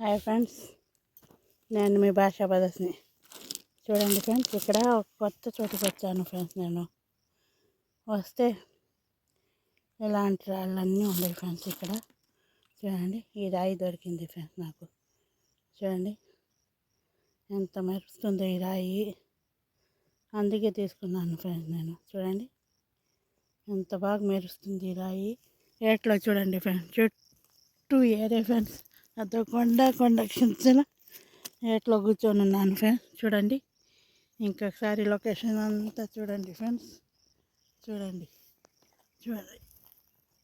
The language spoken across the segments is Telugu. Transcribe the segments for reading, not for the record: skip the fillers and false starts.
హాయ్ ఫ్రెండ్స్, నేను మీ భాషా బదస్ని. చూడండి ఫ్రెండ్స్, ఇక్కడ ఒక కొత్త చోటుకి వచ్చాను ఫ్రెండ్స్. నేను వస్తే ఇలాంటి రాళ్ళన్నీ ఉన్నాయి ఫ్రెండ్స్. ఇక్కడ చూడండి, ఈ రాయి దొరికింది ఫ్రెండ్స్ నాకు. చూడండి ఎంత మెరుస్తుందో ఈ రాయి, అందుకే తీసుకున్నాను ఫ్రెండ్స్ నేను. చూడండి ఎంత బాగా మెరుస్తుంది ఈ రాయి. ఏట్లో చూడండి ఫ్రెండ్స్, చుట్టూ ఏరే ఫ్రెండ్స్. అదో కొండ కింద ఏట్లో కూర్చొని ఉన్నాను ఫ్రెండ్స్. చూడండి ఇంకొకసారి లొకేషన్ అంతా చూడండి ఫ్రెండ్స్. చూడండి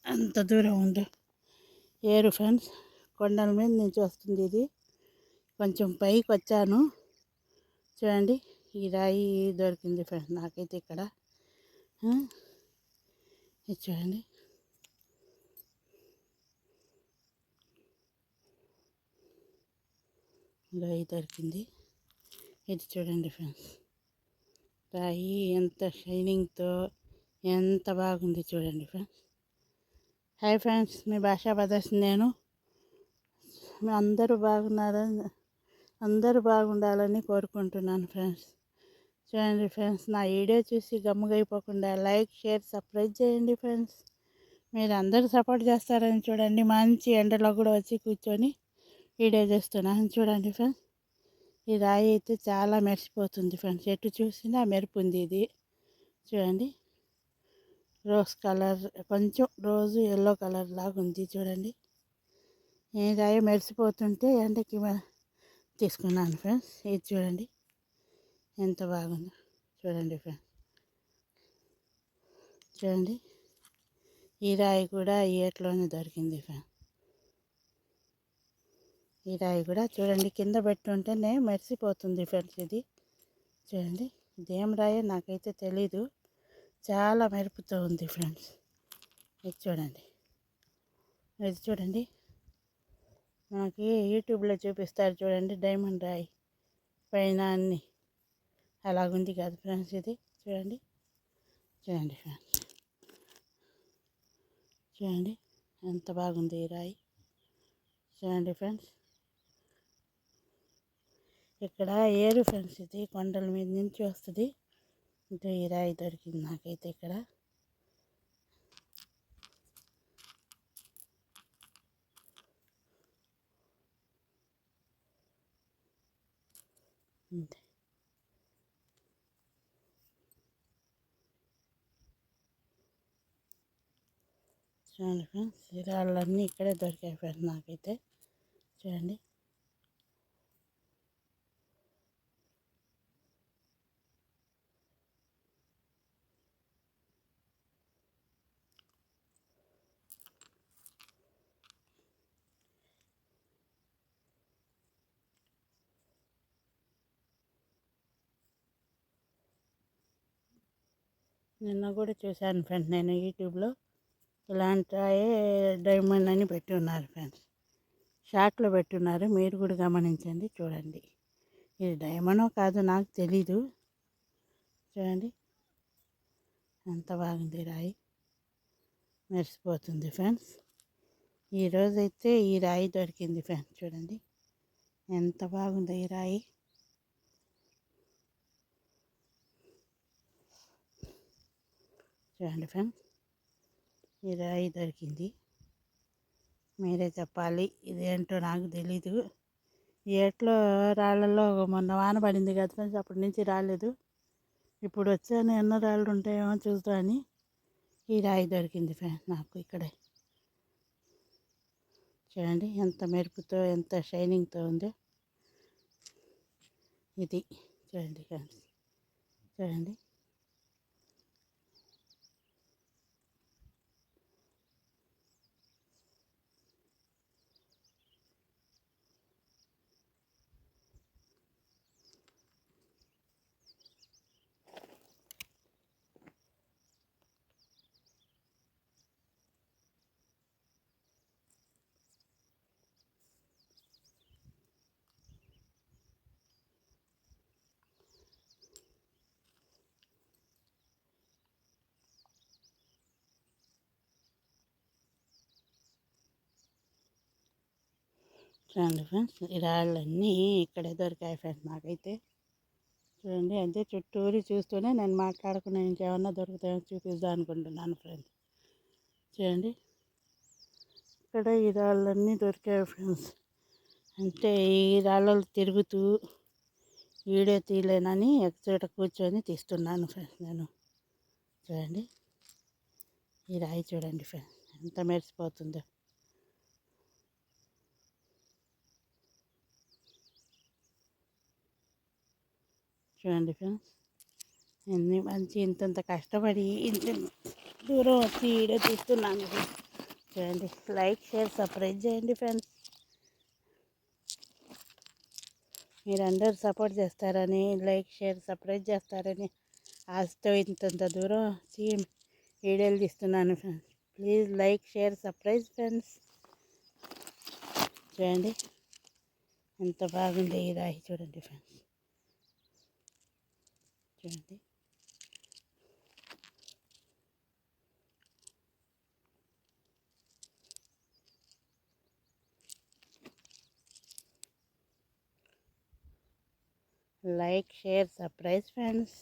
ఎంత దూరం ఉందో ఏరు ఫ్రెండ్స్. కొండల మీద నుంచి వస్తుంది ఇది. కొంచెం పైకి వచ్చాను. చూడండి ఈ రాయి దొరికింది ఫ్రెండ్స్ నాకైతే ఇక్కడ. ఇది చూడండి, రాయి దొరికింది. ఇది చూడండి ఫ్రెండ్స్, రాయి ఎంత షైనింగ్తో ఎంత బాగుంది చూడండి ఫ్రెండ్స్. హాయ్ ఫ్రెండ్స్, మీ భాషా బదర్స్. నేను అందరూ బాగుండాలని కోరుకుంటున్నాను ఫ్రెండ్స్. చూడండి ఫ్రెండ్స్, నా వీడియో చూసి గమ్ముగైపోకుండా లైక్, షేర్, సబ్స్క్రైబ్ చేయండి ఫ్రెండ్స్. మీరు అందరూ సపోర్ట్ చేస్తారని చూడండి. మంచి ఎండలో కూడా వచ్చి కూర్చొని వీడియో చేస్తున్నాను. చూడండి ఫ్రెండ్స్, ఈ రాయి అయితే చాలా మెరిసిపోతుంది ఫ్రెండ్స్. ఎటు చూసినా మెరుపు ఉంది ఇది. చూడండి రోజ్ కలర్, కొంచెం రోజు ఎల్లో కలర్ లాగా ఉంది. చూడండి ఈ రాయి మెరిసిపోతుంటే ఎండకి తీసుకున్నాను ఫ్రెండ్స్. ఇది చూడండి ఎంత బాగుందో. చూడండి ఫ్రెండ్స్, చూడండి ఈ రాయి కూడా ఈ ఏట్లోనే దొరికింది ఫ్రెండ్స్. ఈ రాయి కూడా చూడండి కింద పెట్టుంటేనే మెరిసిపోతుంది ఫ్రెండ్స్. ఇది చూడండి, ఇదేం రాయో నాకైతే తెలీదు, చాలా మెరుపుతో ఉంది ఫ్రెండ్స్. ఇది చూడండి, ఇది చూడండి మనకి యూట్యూబ్లో చూపిస్తారు చూడండి, డైమండ్ రాయి పైన అన్నీ అలాగుంది కాదు ఫ్రెండ్స్. ఇది చూడండి, చూడండి ఫ్రెండ్స్, చూడండి ఎంత బాగుంది ఈ రాయి. చూడండి ఫ్రెండ్స్, ఇక్కడ ఏరు ఫ్రెండ్స్. ఇది కొండల మీద నుంచి వస్తుంది. ఇంకా ఈ రాయి దొరికింది నాకైతే ఇక్కడ. అంతే చూడండి ఫ్రెండ్స్, ఈ రాళ్ళన్నీ ఇక్కడే దొరికాయి ఫ్రెండ్స్ నాకైతే. చూడండి నిన్న కూడా చూశాను ఫ్రెండ్స్ నేను యూట్యూబ్లో. ఇలాంటి డైమండ్ అని పెట్టి ఉన్నారు ఫ్రెండ్స్, షార్ట్లో పెట్టున్నారు. మీరు కూడా గమనించండి. చూడండి ఇది డైమండో కాదో నాకు తెలీదు. చూడండి ఎంత బాగుంది రాయి, మెరిసిపోతుంది ఫ్రెండ్స్. ఈరోజైతే ఈ రాయి దొరికింది ఫ్రెండ్స్. చూడండి ఎంత బాగుంది ఈ రాయి. చూడండి ఫ్రెండ్స్, ఈ రాయి దొరికింది. మీరే చెప్పాలి, ఇదేంటో నాకు తెలీదు. ఏట్లో రాళ్ళల్లో మొన్న వాన పడింది కదా ఫ్రెండ్స్, అప్పటి నుంచి రాలేదు. ఇప్పుడు వచ్చాను ఎన్నో రాళ్ళు ఉంటాయేమో చూద్దామని. ఈ రాయి దొరికింది ఫ్రెండ్స్ నాకు ఇక్కడే. చూడండి ఎంత మెరుపుతో ఎంత షైనింగ్తో ఉందో ఇది. చూడండి ఫ్రెండ్స్, చూడండి చూడండి ఫ్రెండ్స్, ఈ రాళ్ళన్నీ ఇక్కడే దొరికాయి ఫ్రెండ్స్ నాకైతే. చూడండి, అంతే చుట్టూరి చూస్తూనే నేను మాట్లాడుకునే ఇంకేమన్నా దొరుకుతాయో చూపిద్దాం అనుకుంటున్నాను ఫ్రెండ్స్. చూడండి, ఇక్కడ ఈ రాళ్ళన్నీ దొరికాయి ఫ్రెండ్స్. అంటే ఈ రాళ్ళు తిరుగుతూ వీడియో తీయలేనని ఎక్కచోట కూర్చొని తీస్తున్నాను ఫ్రెండ్స్ నేను. చూడండి, ఈ రాయి చూడండి ఫ్రెండ్స్ ఎంత మెరిసిపోతుందో. చూడండి ఫ్రెండ్స్, ఎన్ని మంచి ఇంతంత కష్టపడి ఇంత దూరం వచ్చి వీడియో తీస్తున్నాను ఫ్రెండ్స్. చూడండి, లైక్ షేర్ సబ్స్క్రైబ్ చేయండి ఫ్రెండ్స్. మీరందరూ సపోర్ట్ చేస్తారని, లైక్ షేర్ సబ్స్క్రైబ్ చేస్తారని ఆశతో ఇంతంత దూరం వచ్చి వీడియోలు తీస్తున్నాను friends. Please like share subscribe friends. చూడండి, ఎంత బాగుంది ఈ రాయి చూడండి ఫ్రెండ్స్. చూడండి, లైక్ షేర్ సబ్స్క్రైబ్ ఫ్రెండ్స్.